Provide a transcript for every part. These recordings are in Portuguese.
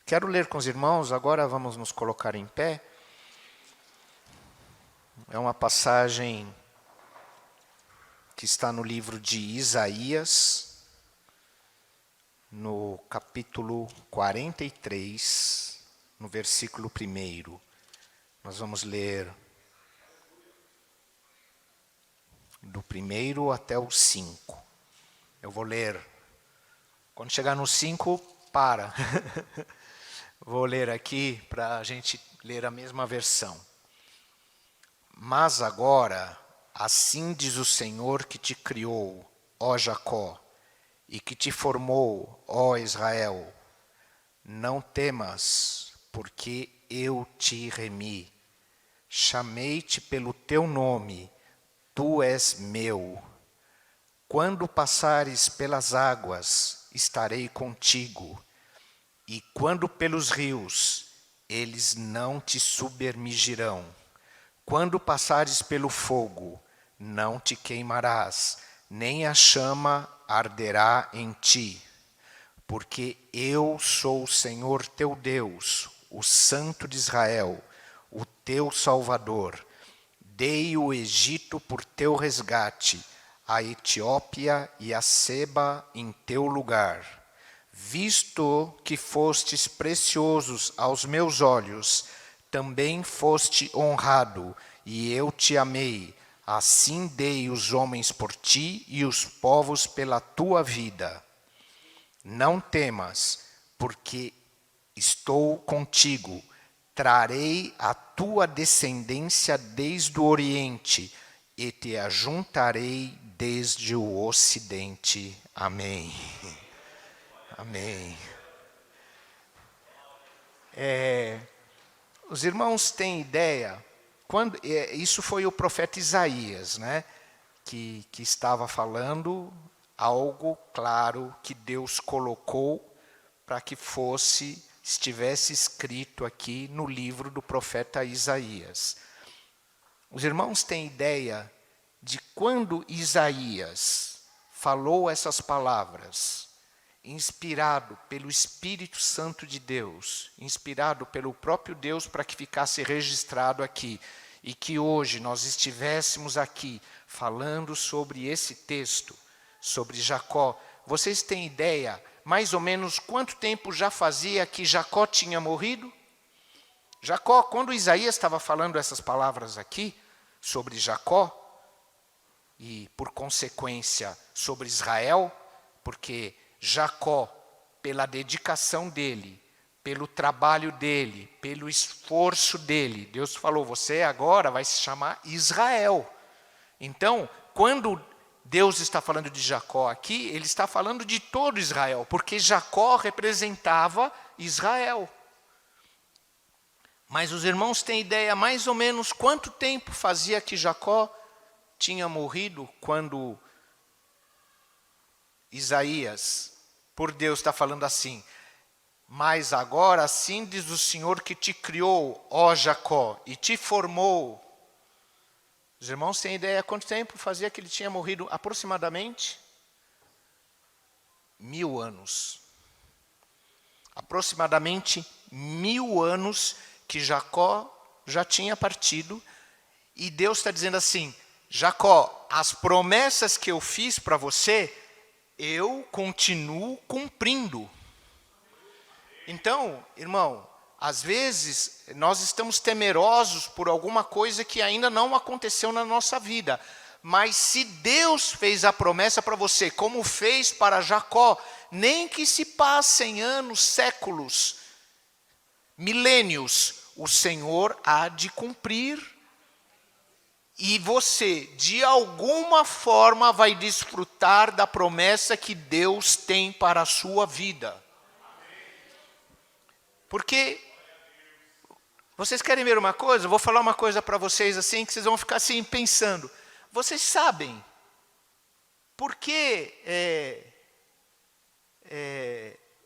Quero ler com os irmãos, agora vamos nos colocar em pé. É uma passagem que está no livro de Isaías, no capítulo 43, no versículo 1. Nós vamos ler do 1 até o 5. Eu vou ler. Quando chegar no 5, para. Vou ler aqui para a gente ler a mesma versão. Mas agora, assim diz o Senhor que te criou, ó Jacó, e que te formou, ó Israel. Não temas, porque eu te remi. Chamei-te pelo teu nome, tu és meu. Quando passares pelas águas, estarei contigo. E quando pelos rios, eles não te submergirão. Quando passares pelo fogo, não te queimarás, nem a chama arderá em ti. Porque eu sou o Senhor teu Deus, o Santo de Israel, o teu Salvador. Dei o Egito por teu resgate, a Etiópia e a Seba em teu lugar. Visto que fostes preciosos aos meus olhos, também foste honrado, e eu te amei. Assim dei os homens por ti e os povos pela tua vida. Não temas, porque estou contigo. Trarei a tua descendência desde o Oriente, e te ajuntarei desde o Ocidente. Amém. Amém. Os irmãos têm ideia, isso foi o profeta Isaías, né, que estava falando algo claro que Deus colocou para que estivesse escrito aqui no livro do profeta Isaías. Os irmãos têm ideia de quando Isaías falou essas palavras, inspirado pelo Espírito Santo de Deus, inspirado pelo próprio Deus para que ficasse registrado aqui, e que hoje nós estivéssemos aqui falando sobre esse texto, sobre Jacó. Vocês têm ideia, mais ou menos, quanto tempo já fazia que Jacó tinha morrido? Jacó, quando Isaías estava falando essas palavras aqui, sobre Jacó, e por consequência sobre Israel, porque Jacó, pela dedicação dele, pelo trabalho dele, pelo esforço dele, Deus falou, você agora vai se chamar Israel. Então, quando Deus está falando de Jacó aqui, ele está falando de todo Israel, porque Jacó representava Israel. Mas os irmãos têm ideia mais ou menos quanto tempo fazia que Jacó tinha morrido quando Isaías, por Deus, está falando assim. Mas agora assim diz o Senhor que te criou, ó Jacó, e te formou. Os irmãos têm ideia quanto tempo fazia que ele tinha morrido? Aproximadamente 1000 anos. Aproximadamente 1000 anos que Jacó já tinha partido. E Deus está dizendo assim, Jacó, as promessas que eu fiz para você, eu continuo cumprindo. Então, irmão, às vezes nós estamos temerosos por alguma coisa que ainda não aconteceu na nossa vida. Mas se Deus fez a promessa para você, como fez para Jacó, nem que se passem anos, séculos, milênios, o Senhor há de cumprir. E você, de alguma forma, vai desfrutar da promessa que Deus tem para a sua vida. Porque, vocês querem ver uma coisa? Eu vou falar uma coisa para vocês assim, que vocês vão ficar assim pensando. Vocês sabem por que...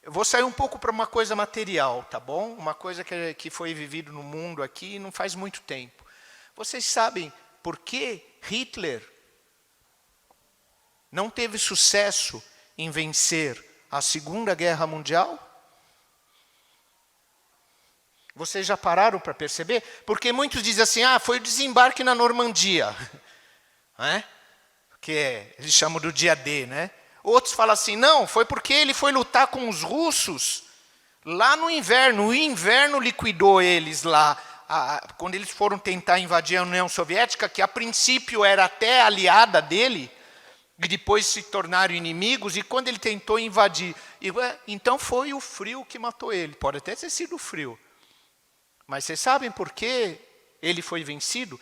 eu vou sair um pouco para uma coisa material, tá bom? Uma coisa que foi vivido no mundo aqui não faz muito tempo. Vocês sabem por que Hitler não teve sucesso em vencer a Segunda Guerra Mundial? Vocês já pararam para perceber? Porque muitos dizem assim, foi o desembarque na Normandia. Né? Que eles chamam do dia D, né? Outros falam assim, não, foi porque ele foi lutar com os russos lá no inverno. O inverno liquidou eles lá. Quando eles foram tentar invadir a União Soviética, que a princípio era até aliada dele, e depois se tornaram inimigos, e quando ele tentou invadir, então foi o frio que matou ele. Pode até ter sido o frio. Mas vocês sabem por que ele foi vencido?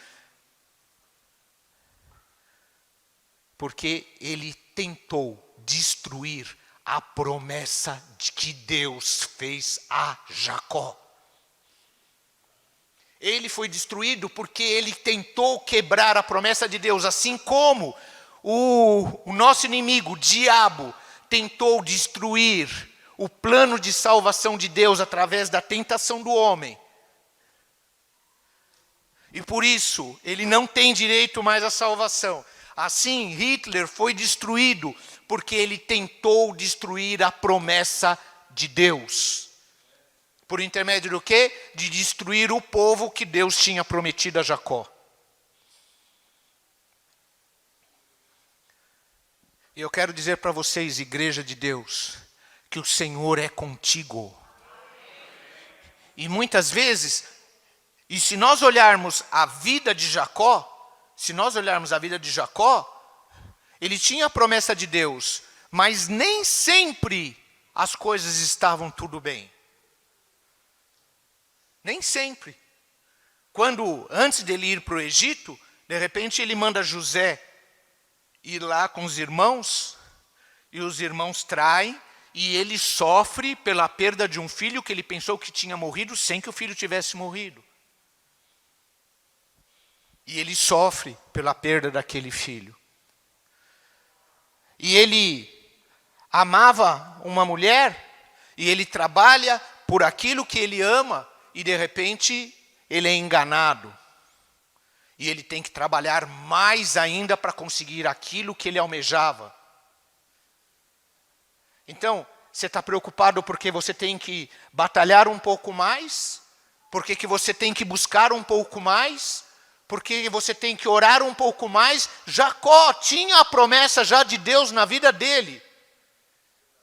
Porque ele tentou destruir a promessa de que Deus fez a Jacó. Ele foi destruído porque ele tentou quebrar a promessa de Deus, assim como o nosso inimigo, o diabo, tentou destruir o plano de salvação de Deus através da tentação do homem. E por isso, ele não tem direito mais à salvação. Assim, Hitler foi destruído porque ele tentou destruir a promessa de Deus. Por intermédio do quê? De destruir o povo que Deus tinha prometido a Jacó. E eu quero dizer para vocês, igreja de Deus, que o Senhor é contigo. E muitas vezes, e se nós olharmos a vida de Jacó, ele tinha a promessa de Deus, mas nem sempre as coisas estavam tudo bem. Nem sempre. Quando, antes dele ir para o Egito, de repente ele manda José ir lá com os irmãos, e os irmãos traem, e ele sofre pela perda de um filho que ele pensou que tinha morrido, sem que o filho tivesse morrido. E ele sofre pela perda daquele filho. E ele amava uma mulher, e ele trabalha por aquilo que ele ama, e de repente ele é enganado. E ele tem que trabalhar mais ainda para conseguir aquilo que ele almejava. Então, você está preocupado porque você tem que batalhar um pouco mais? Porque que você tem que buscar um pouco mais? Porque você tem que orar um pouco mais? Jacó tinha a promessa já de Deus na vida dele.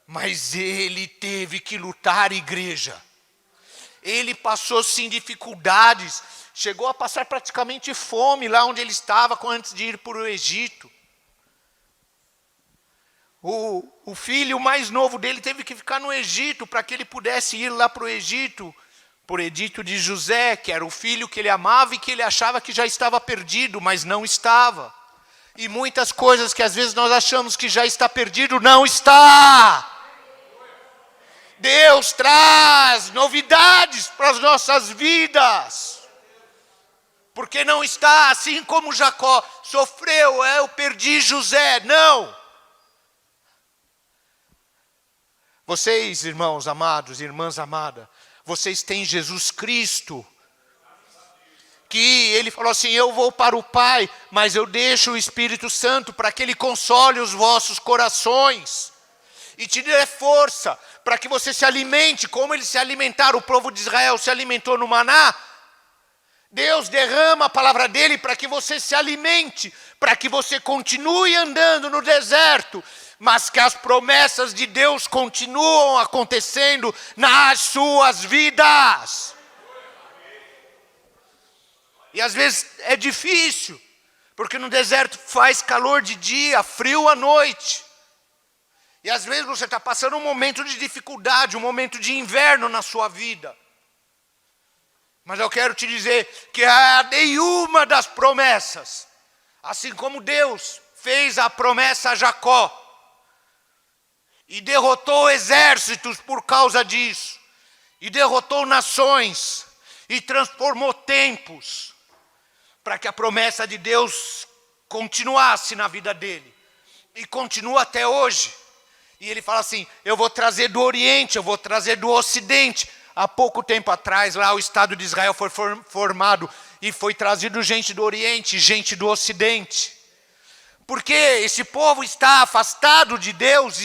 Mas ele teve que lutar, igreja. Ele passou sim dificuldades, chegou a passar praticamente fome lá onde ele estava antes de ir para o Egito. O filho mais novo dele teve que ficar no Egito para que ele pudesse ir lá para o Egito, por edito de José, que era o filho que ele amava e que ele achava que já estava perdido, mas não estava. E muitas coisas que às vezes nós achamos que já está perdido, não está. Deus traz novidades para as nossas vidas. Porque não está assim como Jacó sofreu, eu perdi José. Não. Vocês, irmãos amados, irmãs amadas, vocês têm Jesus Cristo. Que ele falou assim, eu vou para o Pai, mas eu deixo o Espírito Santo para que ele console os vossos corações. E te dê força para que você se alimente, como eles se alimentaram, o povo de Israel se alimentou no maná. Deus derrama a palavra dele para que você se alimente, para que você continue andando no deserto, mas que as promessas de Deus continuam acontecendo nas suas vidas. E às vezes é difícil, porque no deserto faz calor de dia, frio à noite. E às vezes você está passando um momento de dificuldade, um momento de inverno na sua vida. Mas eu quero te dizer que nenhuma das promessas, assim como Deus fez a promessa a Jacó, e derrotou exércitos por causa disso, e derrotou nações, e transformou tempos, para que a promessa de Deus continuasse na vida dele, e continua até hoje. E ele fala assim, eu vou trazer do Oriente, eu vou trazer do Ocidente. Há pouco tempo atrás, lá o Estado de Israel foi formado e foi trazido gente do Oriente, gente do Ocidente. Porque esse povo está afastado de Deus,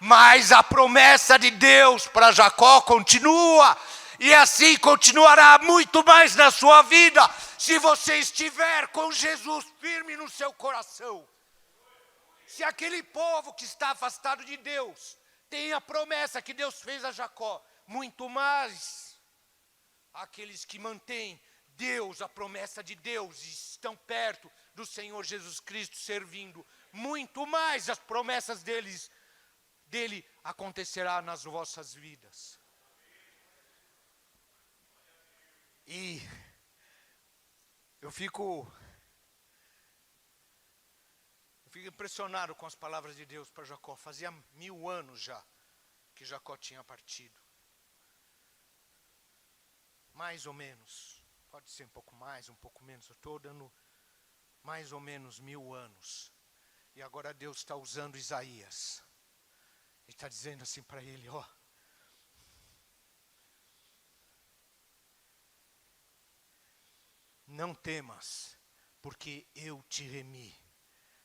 mas a promessa de Deus para Jacó continua. e assim continuará muito mais na sua vida, se você estiver com Jesus firme no seu coração. Se aquele povo que está afastado de Deus tem a promessa que Deus fez a Jacó, muito mais aqueles que mantêm Deus, a promessa de Deus, e estão perto do Senhor Jesus Cristo servindo, muito mais as promessas dele acontecerá nas vossas vidas. E eu fico impressionado com as palavras de Deus para Jacó. Fazia 1000 anos já que Jacó tinha partido. Mais ou menos. Pode ser um pouco mais, um pouco menos. Eu estou dando mais ou menos 1000 anos. E agora Deus está usando Isaías. E está dizendo assim para ele, ó. Não temas, porque eu te remi.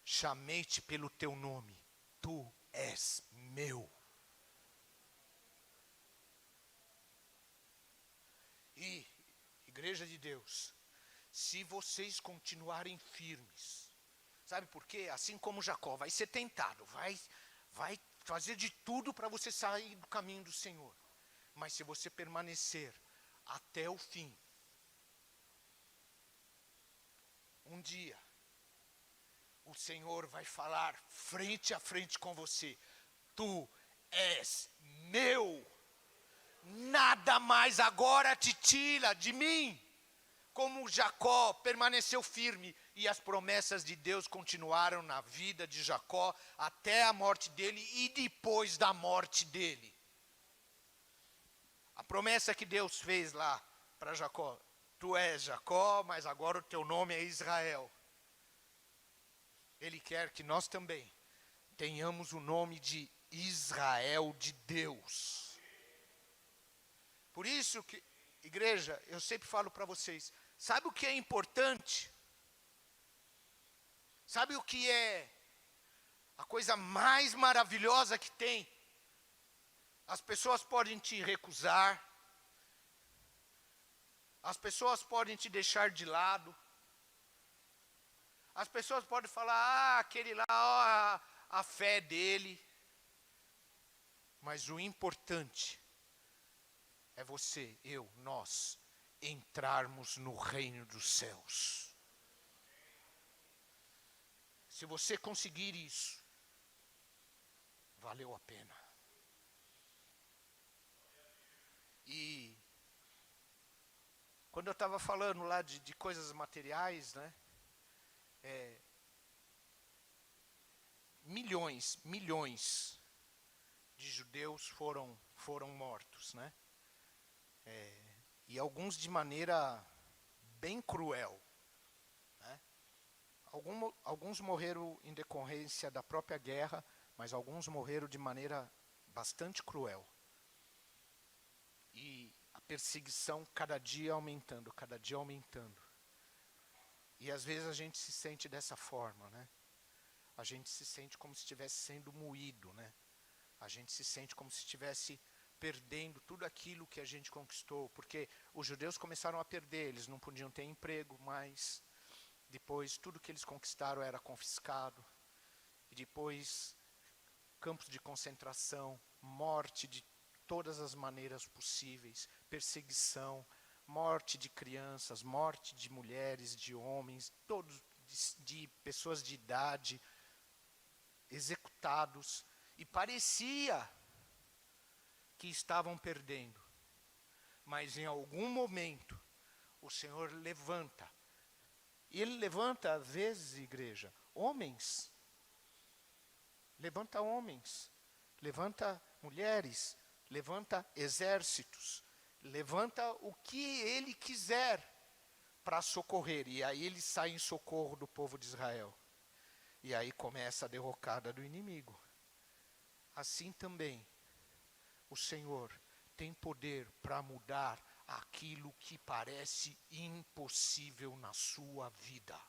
Chamei-te pelo teu nome. Tu és meu. E, igreja de Deus, se vocês continuarem firmes, sabe por quê? Assim como Jacó vai ser tentado, vai fazer de tudo para você sair do caminho do Senhor. Mas se você permanecer até o fim, um dia, o Senhor vai falar frente a frente com você. Tu és meu. Nada mais agora te tira de mim. Como Jacó permaneceu firme e as promessas de Deus continuaram na vida de Jacó até a morte dele e depois da morte dele. A promessa que Deus fez lá para Jacó. Tu és Jacó, mas agora o teu nome é Israel. Ele quer que nós também tenhamos o nome de Israel de Deus. Por isso que, igreja, eu sempre falo para vocês, sabe o que é importante? Sabe o que é a coisa mais maravilhosa que tem? As pessoas podem te recusar, as pessoas podem te deixar de lado, as pessoas podem falar, aquele lá, ó, a fé dele. Mas o importante é você, eu, nós, entrarmos no reino dos céus. Se você conseguir isso, valeu a pena. E quando eu estava falando lá de coisas materiais, né? Milhões de judeus foram mortos, né? E alguns de maneira bem cruel, né? Alguns morreram em decorrência da própria guerra, mas alguns morreram de maneira bastante cruel. E a perseguição cada dia aumentando, cada dia aumentando. E às vezes a gente se sente dessa forma, né? A gente se sente como se estivesse sendo moído, né? A gente se sente como se estivesse perdendo tudo aquilo que a gente conquistou, porque os judeus começaram a perder, eles não podiam ter emprego mais, depois tudo que eles conquistaram era confiscado, e depois campos de concentração, morte de todas as maneiras possíveis, perseguição, morte de crianças, morte de mulheres, de homens, todos de pessoas de idade, executados, e parecia que estavam perdendo. Mas em algum momento, o Senhor levanta. E Ele levanta, às vezes, igreja, homens. Levanta homens. Levanta mulheres. Levanta exércitos. Levanta o que Ele quiser para socorrer. E aí Ele sai em socorro do povo de Israel. E aí começa a derrocada do inimigo. Assim também, o Senhor tem poder para mudar aquilo que parece impossível na sua vida.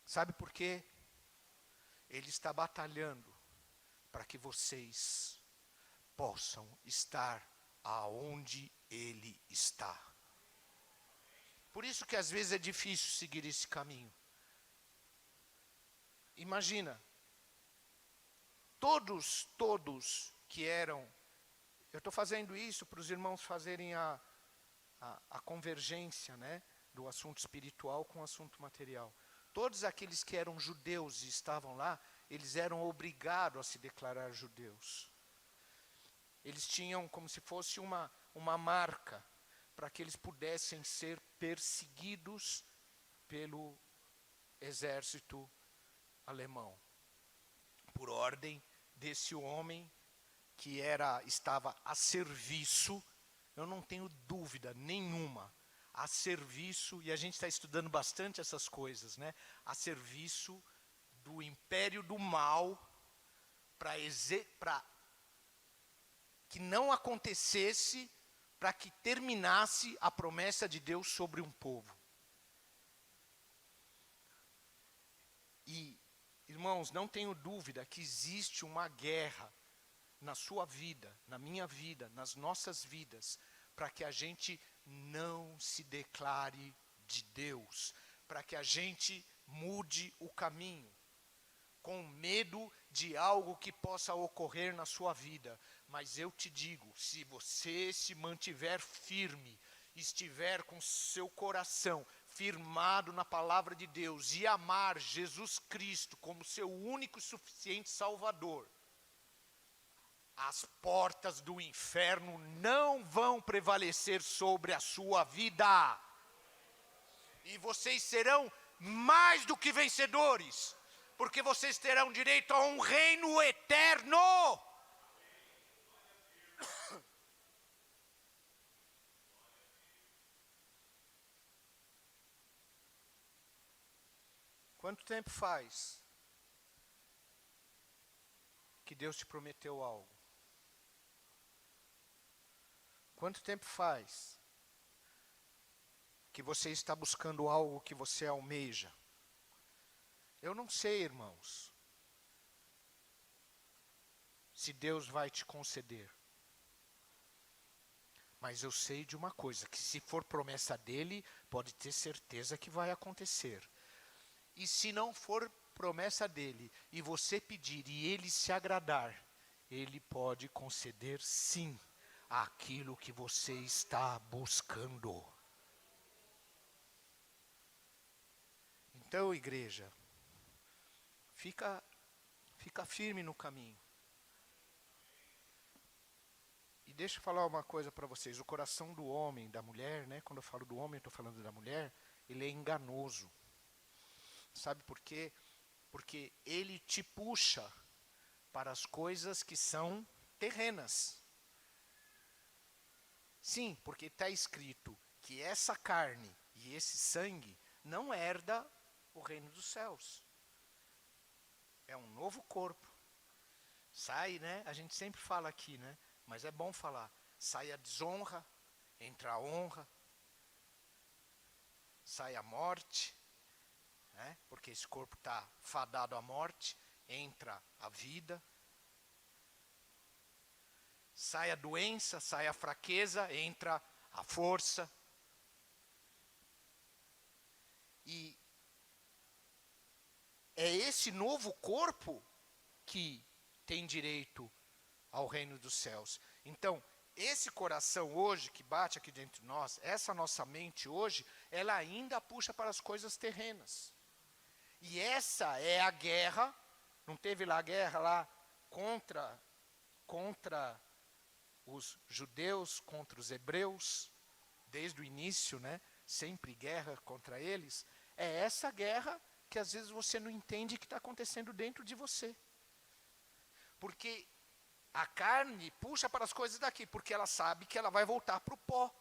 Sabe por quê? Ele está batalhando para que vocês possam estar aonde Ele está. Por isso que às vezes é difícil seguir esse caminho. Imagina, todos que eram... Eu estou fazendo isso para os irmãos fazerem a convergência, né, do assunto espiritual com o assunto material. Todos aqueles que eram judeus e estavam lá, eles eram obrigados a se declarar judeus. Eles tinham como se fosse uma marca para que eles pudessem ser perseguidos pelo exército alemão, por ordem desse homem que estava a serviço, eu não tenho dúvida nenhuma, a serviço, e a gente está estudando bastante essas coisas, né? A serviço do império do mal, para que não acontecesse, para que terminasse a promessa de Deus sobre um povo. E, irmãos, não tenho dúvida que existe uma guerra na sua vida, na minha vida, nas nossas vidas, para que a gente não se declare de Deus, para que a gente mude o caminho, com medo de algo que possa ocorrer na sua vida. Mas eu te digo, se você se mantiver firme, estiver com seu coração firmado na palavra de Deus e amar Jesus Cristo como seu único e suficiente Salvador, as portas do inferno não vão prevalecer sobre a sua vida. E vocês serão mais do que vencedores, porque vocês terão direito a um reino eterno. Quanto tempo faz que Deus te prometeu algo? Quanto tempo faz que você está buscando algo que você almeja? Eu não sei, irmãos, se Deus vai te conceder. Mas eu sei de uma coisa, que se for promessa dele, pode ter certeza que vai acontecer. E se não for promessa dele, e você pedir e ele se agradar, ele pode conceder sim aquilo que você está buscando. Então, igreja, fica firme no caminho. E deixa eu falar uma coisa para vocês. O coração do homem, da mulher, né? Quando eu falo do homem, eu estou falando da mulher. Ele é enganoso. Sabe por quê? Porque ele te puxa para as coisas que são terrenas. Sim, porque está escrito que essa carne e esse sangue não herda o reino dos céus. É um novo corpo. Sai, né? A gente sempre fala aqui, né? Mas é bom falar. Sai a desonra, entra a honra. Sai a morte, né? Porque esse corpo está fadado à morte. Entra a vida. Sai a doença, sai a fraqueza, entra a força. E é esse novo corpo que tem direito ao reino dos céus. Então, esse coração hoje que bate aqui dentro de nós, essa nossa mente hoje, ela ainda puxa para as coisas terrenas. E essa é a guerra, não teve lá a guerra lá contra os judeus, contra os hebreus, desde o início, né? Sempre guerra contra eles. É essa guerra que às vezes você não entende que está acontecendo dentro de você. Porque a carne puxa para as coisas daqui, porque ela sabe que ela vai voltar para o pó.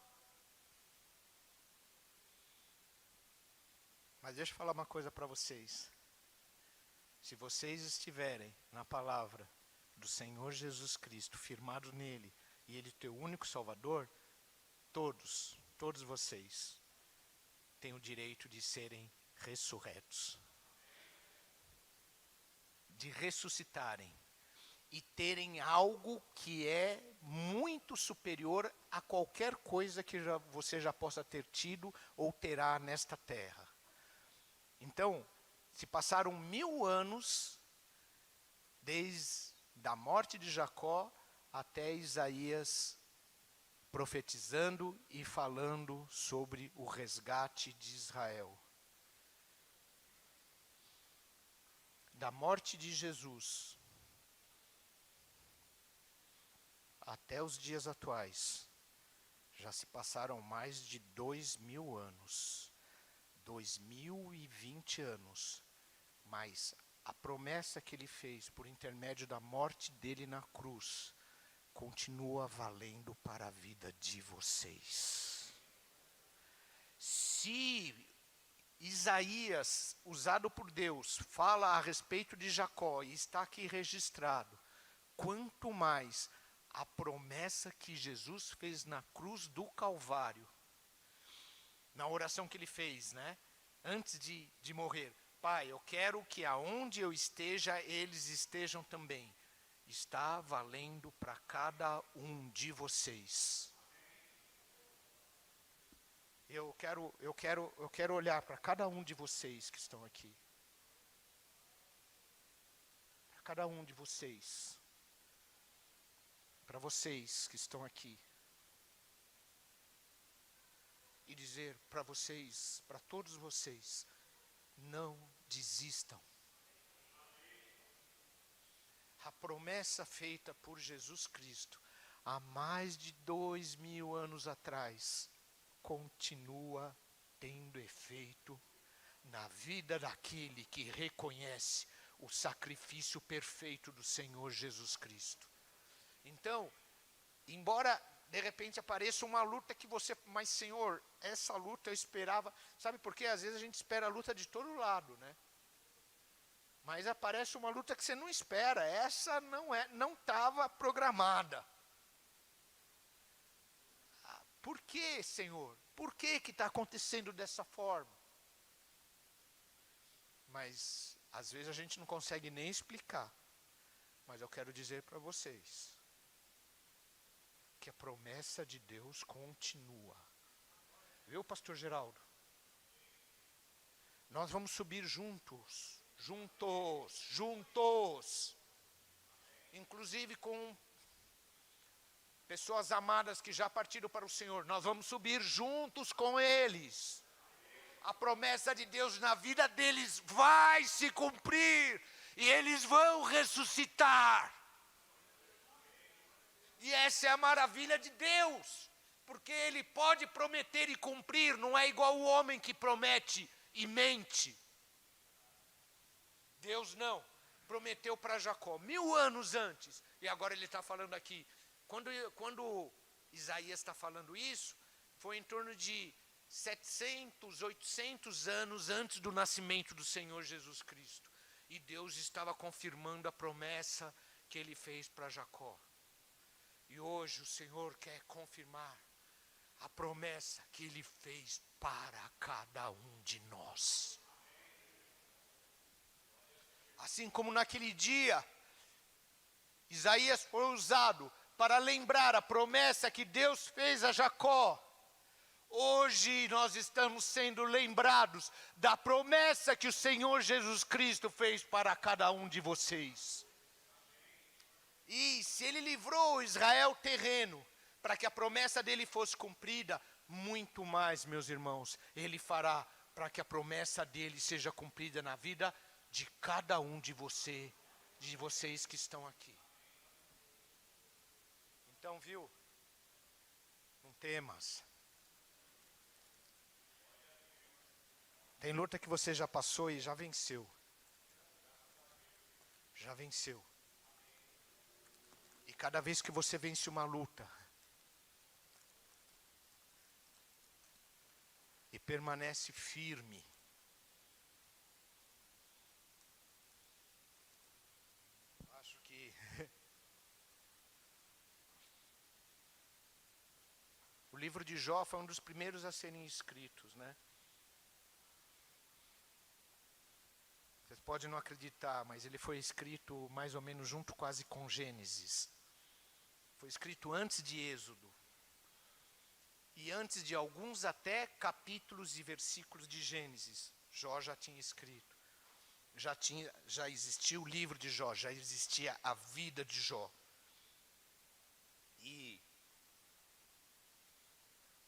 Mas deixa eu falar uma coisa para vocês. Se vocês estiverem na palavra do Senhor Jesus Cristo, firmados nele, e ele teu único Salvador, todos vocês têm o direito de serem ressurretos. De ressuscitarem. e terem algo que é muito superior a qualquer coisa que você já possa ter tido ou terá nesta terra. Então, se passaram 1000 anos, desde a morte de Jacó até Isaías profetizando e falando sobre o resgate de Israel. Da morte de Jesus até os dias atuais, já se passaram mais de 2000 anos, 2020 anos, mas a promessa que ele fez por intermédio da morte dele na cruz, continua valendo para a vida de vocês. Se Isaías, usado por Deus, fala a respeito de Jacó e está aqui registrado, quanto mais a promessa que Jesus fez na cruz do Calvário, na oração que ele fez, né? Antes de morrer. Pai, eu quero que aonde eu esteja, eles estejam também. Está valendo para cada um de vocês. Eu quero olhar para cada um de vocês que estão aqui. Para cada um de vocês. Para vocês que estão aqui. E dizer para vocês, para todos vocês, não desistam. A promessa feita por Jesus Cristo há mais de 2000 anos atrás continua tendo efeito na vida daquele que reconhece o sacrifício perfeito do Senhor Jesus Cristo. Então, embora de repente apareça uma luta que você, mas Senhor, essa luta eu esperava, sabe por quê? Às vezes a gente espera a luta de todo lado, né? Mas aparece uma luta que você não espera, essa não estava programada. Por que, Senhor? Por que está acontecendo dessa forma? Mas às vezes a gente não consegue nem explicar. Mas eu quero dizer para vocês que a promessa de Deus continua. Viu, pastor Geraldo? Nós vamos subir juntos. Inclusive com pessoas amadas que já partiram para o Senhor. Nós vamos subir juntos com eles. A promessa de Deus na vida deles vai se cumprir. E eles vão ressuscitar. E essa é a maravilha de Deus. Porque Ele pode prometer e cumprir. Não é igual o homem que promete e mente. Deus não. Prometeu para Jacó 1000 anos antes. E agora Ele está falando aqui. Quando Isaías está falando isso, foi em torno de 700, 800 anos antes do nascimento do Senhor Jesus Cristo. E Deus estava confirmando a promessa que Ele fez para Jacó. E hoje o Senhor quer confirmar a promessa que Ele fez para cada um de nós. Assim como naquele dia, Isaías foi usado para lembrar a promessa que Deus fez a Jacó. Hoje nós estamos sendo lembrados da promessa que o Senhor Jesus Cristo fez para cada um de vocês. E se Ele livrou Israel terreno para que a promessa dele fosse cumprida, muito mais, meus irmãos, Ele fará para que a promessa dele seja cumprida na vida de cada um de vocês que estão aqui. Então, viu? Não temas. Tem luta que você já passou e já venceu. Já venceu. E cada vez que você vence uma luta e permanece firme, acho que o livro de Jó foi um dos primeiros a serem escritos, né? pode não acreditar, mas ele foi escrito mais ou menos junto quase com Gênesis. Foi escrito antes de Êxodo. E antes de alguns até capítulos e versículos de Gênesis, Jó já tinha escrito. Já existia o livro de Jó, já existia a vida de Jó. E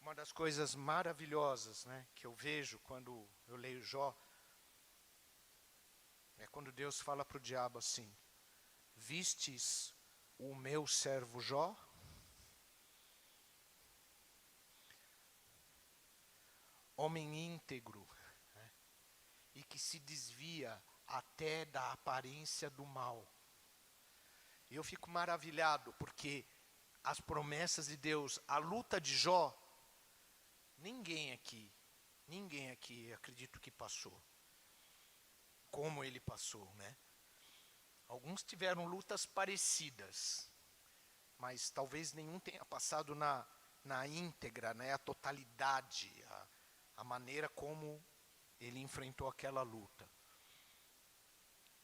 uma das coisas maravilhosas, né, que eu vejo quando eu leio Jó, é quando Deus fala para o diabo assim: vistes o meu servo Jó? Homem íntegro, né, e que se desvia até da aparência do mal. E eu fico maravilhado, porque as promessas de Deus, a luta de Jó, ninguém aqui acredito que passou como ele passou, né? Alguns tiveram lutas parecidas, mas talvez nenhum tenha passado na íntegra, né? A totalidade, a maneira como ele enfrentou aquela luta.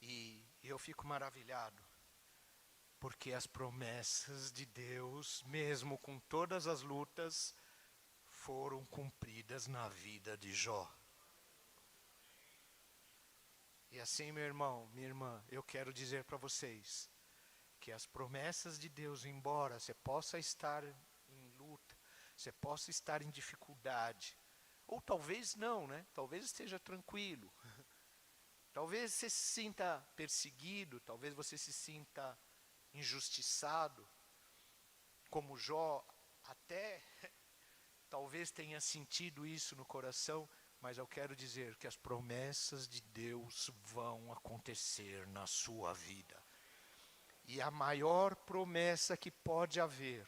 E eu fico maravilhado, porque as promessas de Deus, mesmo com todas as lutas, foram cumpridas na vida de Jó. E assim, meu irmão, minha irmã, eu quero dizer para vocês que as promessas de Deus, embora você possa estar em luta, você possa estar em dificuldade, ou talvez não, né? Talvez esteja tranquilo. Talvez você se sinta perseguido, talvez você se sinta injustiçado, como Jó até talvez tenha sentido isso no coração, mas eu quero dizer que as promessas de Deus vão acontecer na sua vida. E a maior promessa que pode haver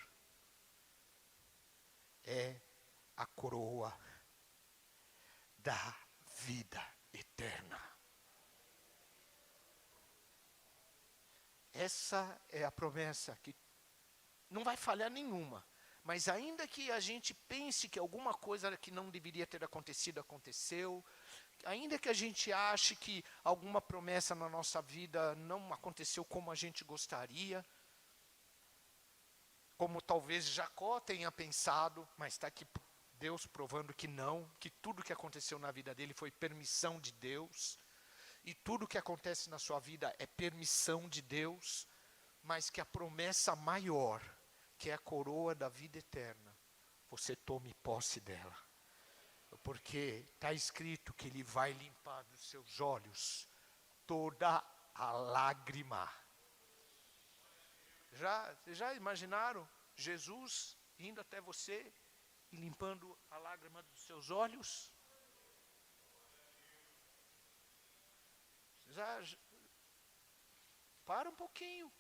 é a coroa da vida eterna. Essa é a promessa que não vai falhar nenhuma. Mas ainda que a gente pense que alguma coisa que não deveria ter acontecido, aconteceu, ainda que a gente ache que alguma promessa na nossa vida não aconteceu como a gente gostaria, como talvez Jacó tenha pensado, mas está aqui Deus provando que não, que tudo que aconteceu na vida dele foi permissão de Deus, e tudo que acontece na sua vida é permissão de Deus, mas que a promessa maior, que é a coroa da vida eterna, você tome posse dela. Porque está escrito que Ele vai limpar dos seus olhos toda a lágrima. Já imaginaram Jesus indo até você e limpando a lágrima dos seus olhos? Para um pouquinho.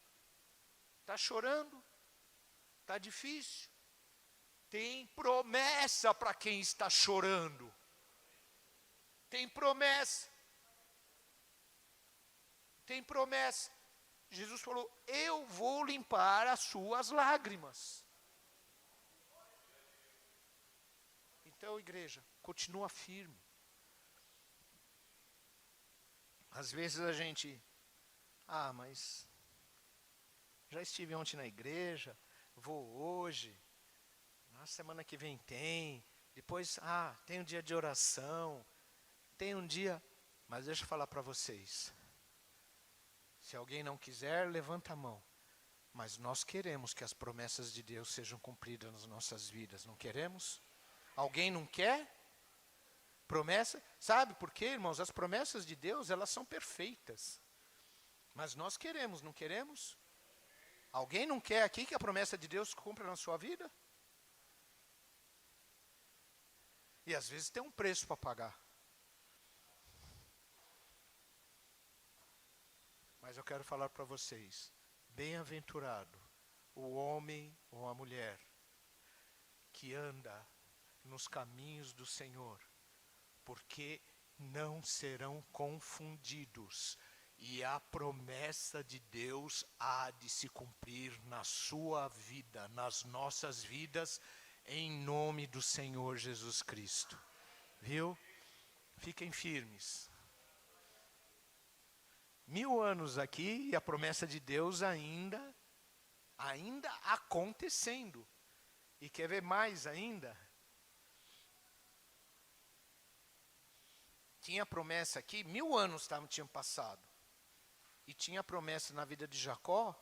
Está chorando? Está difícil? Tem promessa para quem está chorando. Tem promessa. Tem promessa. Jesus falou: eu vou limpar as suas lágrimas. Então, igreja, continua firme. Às vezes a gente, mas já estive ontem na igreja, vou hoje, na semana que vem tem, depois, tem um dia de oração, tem um dia, mas deixa eu falar para vocês, se alguém não quiser, levanta a mão, mas nós queremos que as promessas de Deus sejam cumpridas nas nossas vidas, não queremos? Alguém não quer? Promessa, sabe por quê, irmãos? As promessas de Deus, elas são perfeitas, mas nós queremos, não queremos? Alguém não quer aqui que a promessa de Deus cumpra na sua vida? E às vezes tem um preço para pagar. Mas eu quero falar para vocês, bem-aventurado o homem ou a mulher que anda nos caminhos do Senhor, porque não serão confundidos. E a promessa de Deus há de se cumprir na sua vida, nas nossas vidas, em nome do Senhor Jesus Cristo. Viu? Fiquem firmes. 1000 anos aqui e a promessa de Deus ainda acontecendo. E quer ver mais ainda? Tinha promessa aqui, 1000 anos tinham passado. E tinha promessa na vida de Jacó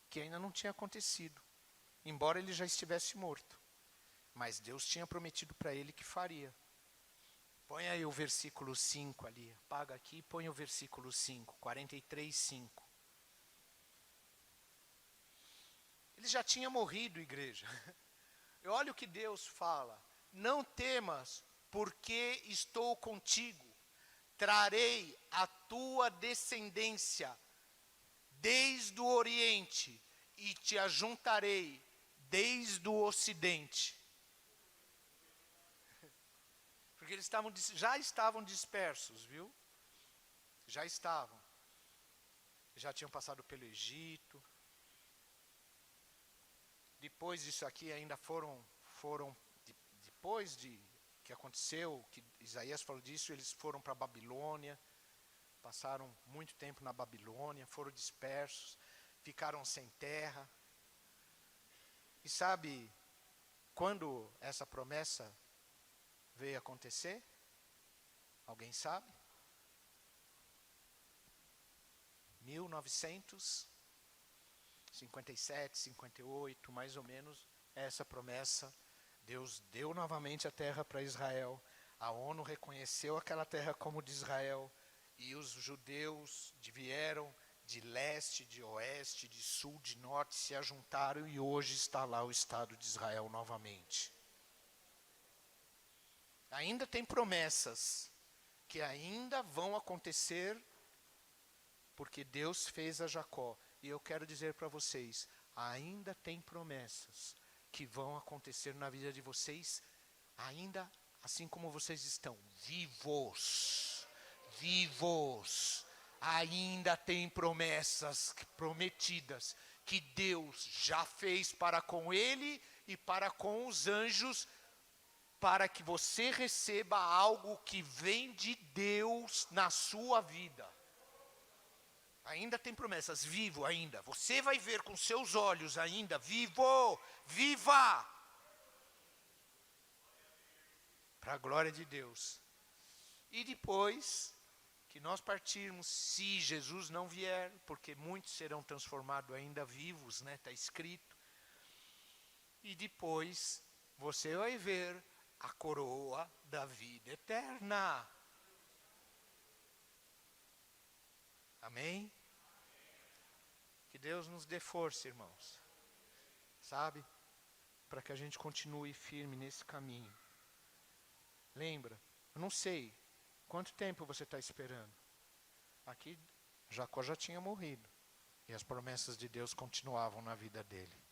que ainda não tinha acontecido. Embora ele já estivesse morto. Mas Deus tinha prometido para ele que faria. Põe aí o versículo 5 ali. Apaga aqui e põe o versículo 5. 43, 5. Ele já tinha morrido, igreja. E olha o que Deus fala. Não temas, porque estou contigo. Trarei a tua descendência desde o Oriente e te ajuntarei desde o Ocidente. Porque eles já estavam dispersos, viu? Já estavam. Já tinham passado pelo Egito. Depois disso aqui ainda foram depois de que aconteceu, que Isaías falou disso, eles foram para a Babilônia, passaram muito tempo na Babilônia, foram dispersos, ficaram sem terra. E sabe quando essa promessa veio acontecer? Alguém sabe? 1957, 58, mais ou menos, essa promessa. Deus deu novamente a terra para Israel. A ONU reconheceu aquela terra como de Israel. E os judeus vieram de leste, de oeste, de sul, de norte, se ajuntaram e hoje está lá o Estado de Israel novamente. Ainda tem promessas que ainda vão acontecer porque Deus fez a Jacó. E eu quero dizer para vocês, ainda tem promessas que vão acontecer na vida de vocês, ainda assim como vocês estão vivos. Vivos. Ainda tem promessas prometidas que Deus já fez para com ele e para com os anjos, para que você receba algo que vem de Deus na sua vida. Ainda tem promessas, vivo ainda. Você vai ver com seus olhos ainda, vivo, viva. Para a glória de Deus. E depois que nós partirmos, se Jesus não vier, porque muitos serão transformados ainda vivos, né? Está escrito. E depois você vai ver a coroa da vida eterna. Amém? Que Deus nos dê força, irmãos. Sabe? Para que a gente continue firme nesse caminho. Lembra? Eu não sei quanto tempo você está esperando. Aqui, Jacó já tinha morrido. E as promessas de Deus continuavam na vida dele.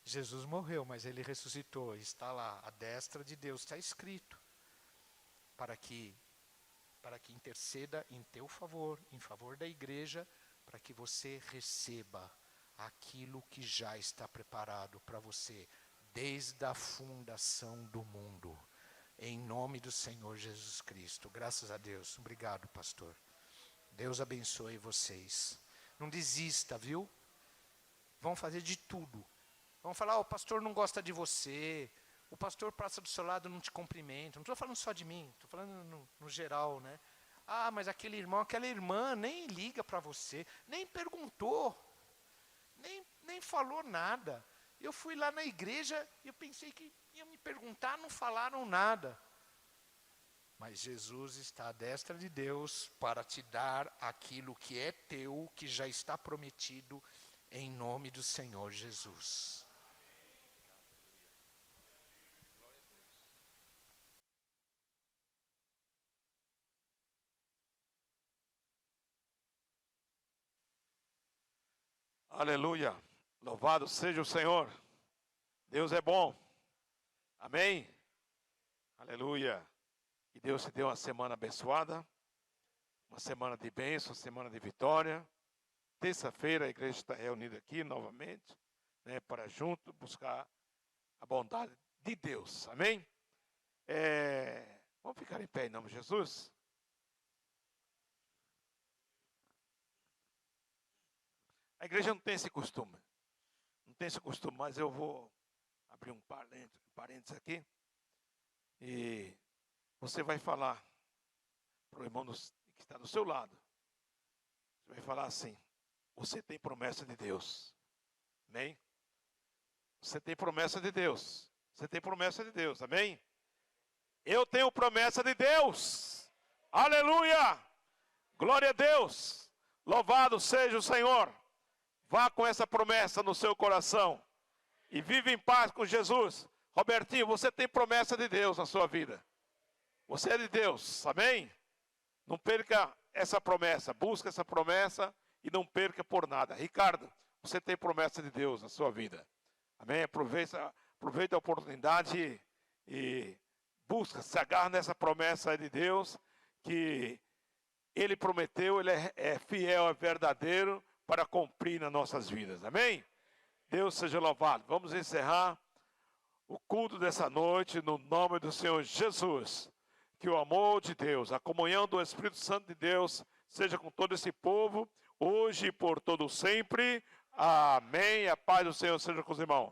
Jesus morreu, mas ele ressuscitou. Está lá, à destra de Deus, está escrito. Para que interceda em teu favor, em favor da igreja, para que você receba aquilo que já está preparado para você, desde a fundação do mundo. Em nome do Senhor Jesus Cristo. Graças a Deus. Obrigado, pastor. Deus abençoe vocês. Não desista, viu? Vão fazer de tudo. Vão falar, o pastor não gosta de você. O pastor passa do seu lado e não te cumprimenta. Não estou falando só de mim, estou falando no geral, né? Ah, mas aquele irmão, aquela irmã nem liga para você, nem perguntou, nem falou nada. Eu fui lá na igreja e eu pensei que ia me perguntar, não falaram nada. Mas Jesus está à destra de Deus para te dar aquilo que é teu, que já está prometido, em nome do Senhor Jesus. Aleluia, louvado seja o Senhor, Deus é bom, amém, aleluia, que Deus te dê uma semana abençoada, uma semana de bênção, uma semana de vitória. Terça-feira a igreja está reunida aqui novamente, né, para junto buscar a bondade de Deus, amém? Vamos ficar em pé em nome de Jesus? igreja não tem esse costume. Não tem esse costume, mas eu vou abrir um parênteses aqui. E você vai falar para o irmão que está do seu lado. Você vai falar assim: você tem promessa de Deus. Amém? Você tem promessa de Deus. Você tem promessa de Deus. Amém? Eu tenho promessa de Deus. Aleluia! Glória a Deus. Louvado seja o Senhor. Vá com essa promessa no seu coração. E vive em paz com Jesus. Robertinho, você tem promessa de Deus na sua vida. Você é de Deus. Amém? Não perca essa promessa. Busca essa promessa e não perca por nada. Ricardo, você tem promessa de Deus na sua vida. Amém? Aproveita a oportunidade e busca, se agarra nessa promessa de Deus, que Ele prometeu, Ele é fiel, é verdadeiro para cumprir nas nossas vidas. Amém? Deus seja louvado. Vamos encerrar o culto dessa noite no nome do Senhor Jesus. Que o amor de Deus, a comunhão do Espírito Santo de Deus seja com todo esse povo, hoje e por todo sempre. Amém. A paz do Senhor seja com os irmãos.